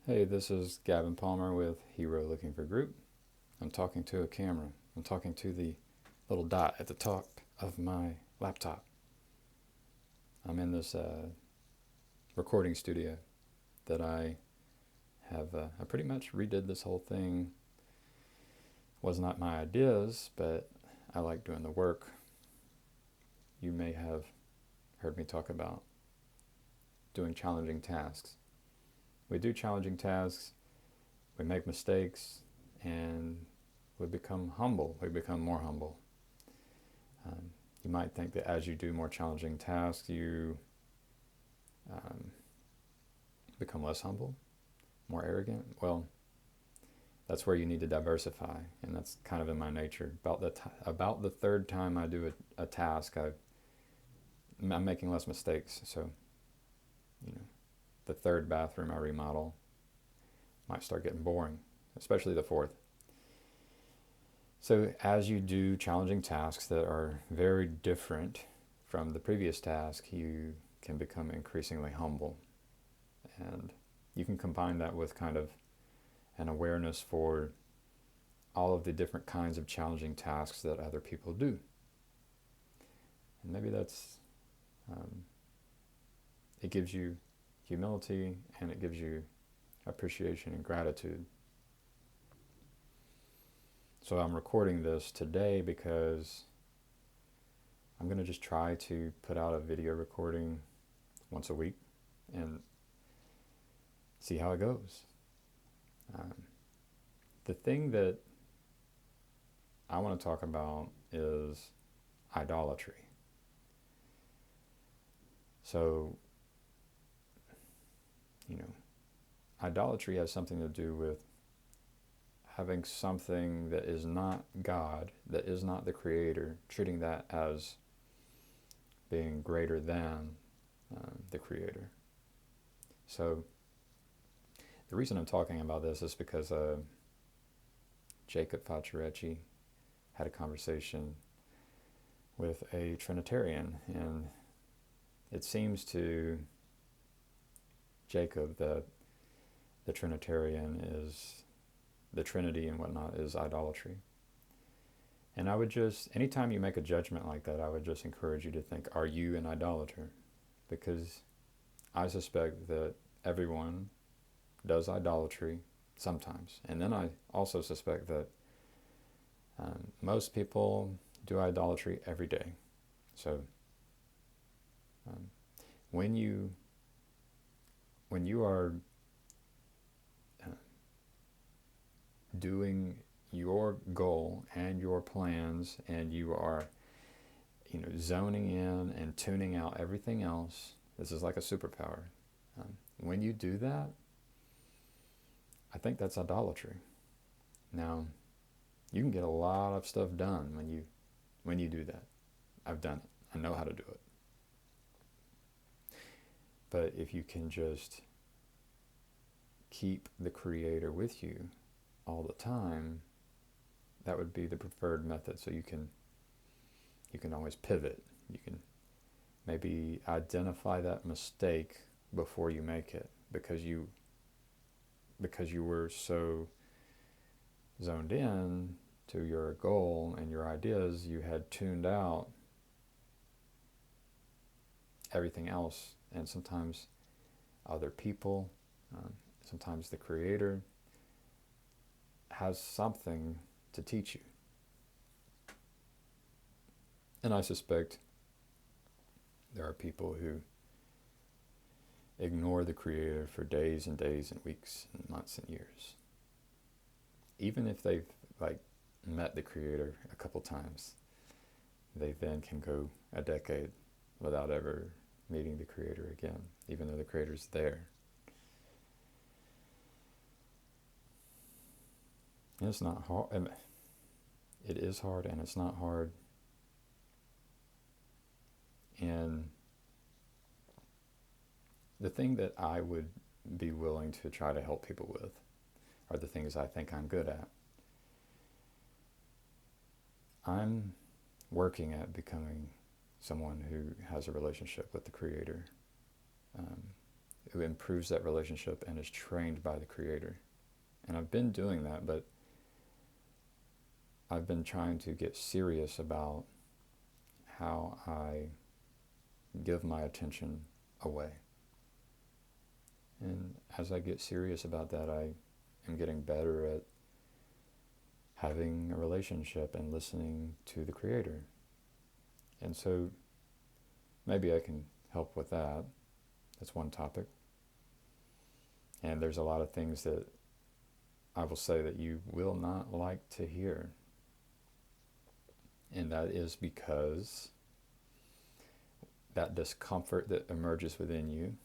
Hey, this is Gavin Palmer with Hero Looking for Group. I'm talking to a camera. I'm talking to the little dot at the top of my laptop. I'm in this recording studio that I have. I pretty much redid this whole thing. Was not my ideas, but I like doing the work. You may have heard me talk about doing challenging tasks. We do challenging tasks, we make mistakes, and we become humble. We become more humble. You might think that as you do more challenging tasks, you become less humble, more arrogant. Well, that's where you need to diversify, and that's kind of in my nature. About the third time I do a task, I'm making less mistakes. So, the third bathroom I remodel might start getting boring, especially the fourth. So as you do challenging tasks that are very different from the previous task, you can become increasingly humble. And you can combine that with kind of an awareness for all of the different kinds of challenging tasks that other people do. And maybe it gives you humility, and it gives you appreciation and gratitude. So I'm recording this today because I'm going to just try to put out a video recording once a week and see how it goes. The thing that I want to talk about is idolatry. So, idolatry has something to do with having something that is not God, that is not the Creator, treating that as being greater than the Creator. So the reason I'm talking about this is because Jacob Faccirecci had a conversation with a Trinitarian, and it seems to Jacob that the Trinitarian is the Trinity and whatnot is idolatry. And I would just, anytime you make a judgment like that, I would just encourage you to think, are you an idolater? Because I suspect that everyone does idolatry sometimes. And then I also suspect that most people do idolatry every day. So when you are doing your goal and your plans, and you are zoning in and tuning out everything else, this is like a superpower. When you do that, I think that's idolatry. Now, you can get a lot of stuff done when you do that. I've done it. I know how to do it. But if you can just keep the Creator with you all the time, that would be the preferred method. So you can always pivot. You can maybe identify that mistake before you make it, because you were so zoned in to your goal and your ideas, you had tuned out everything else. And sometimes other people, sometimes the Creator has something to teach you. And I suspect there are people who ignore the Creator for days and days and weeks and months and years. Even if they've met the Creator a couple times, they then can go a decade without ever meeting the Creator again, even though the Creator's there. And it's not hard. It is hard, and it's not hard. And the thing that I would be willing to try to help people with are the things I think I'm good at. I'm working at becoming someone who has a relationship with the Creator who improves that relationship and is trained by the Creator. And I've been doing that, but I've been trying to get serious about how I give my attention away. And as I get serious about that, I am getting better at having a relationship and listening to the Creator. And so maybe I can help with that. That's one topic. And there's a lot of things that I will say that you will not like to hear. And that is because that discomfort that emerges within you,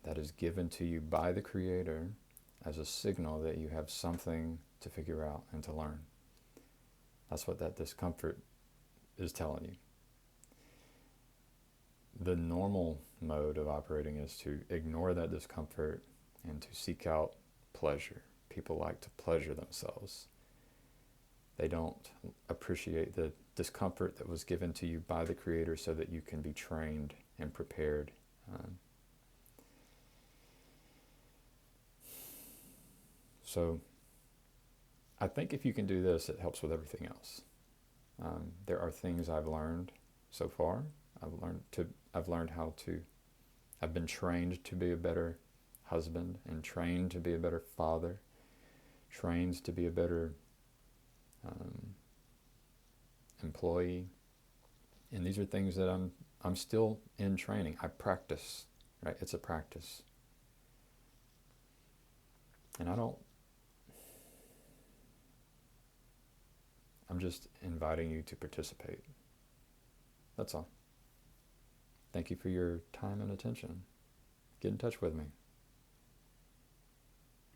that is given to you by the Creator as a signal that you have something to figure out and to learn. That's what that discomfort is telling you. The normal mode of operating is to ignore that discomfort and to seek out pleasure. People like to pleasure themselves. They don't appreciate the discomfort that was given to you by the Creator so that you can be trained and prepared. So I think if you can do this, it helps with everything else. There are things I've learned so far. I've been trained to be a better husband and trained to be a better father, trained to be a better employee. And these are things that I'm still in training. I practice, right? It's a practice. And I'm just inviting you to participate. That's all. Thank you for your time and attention. Get in touch with me.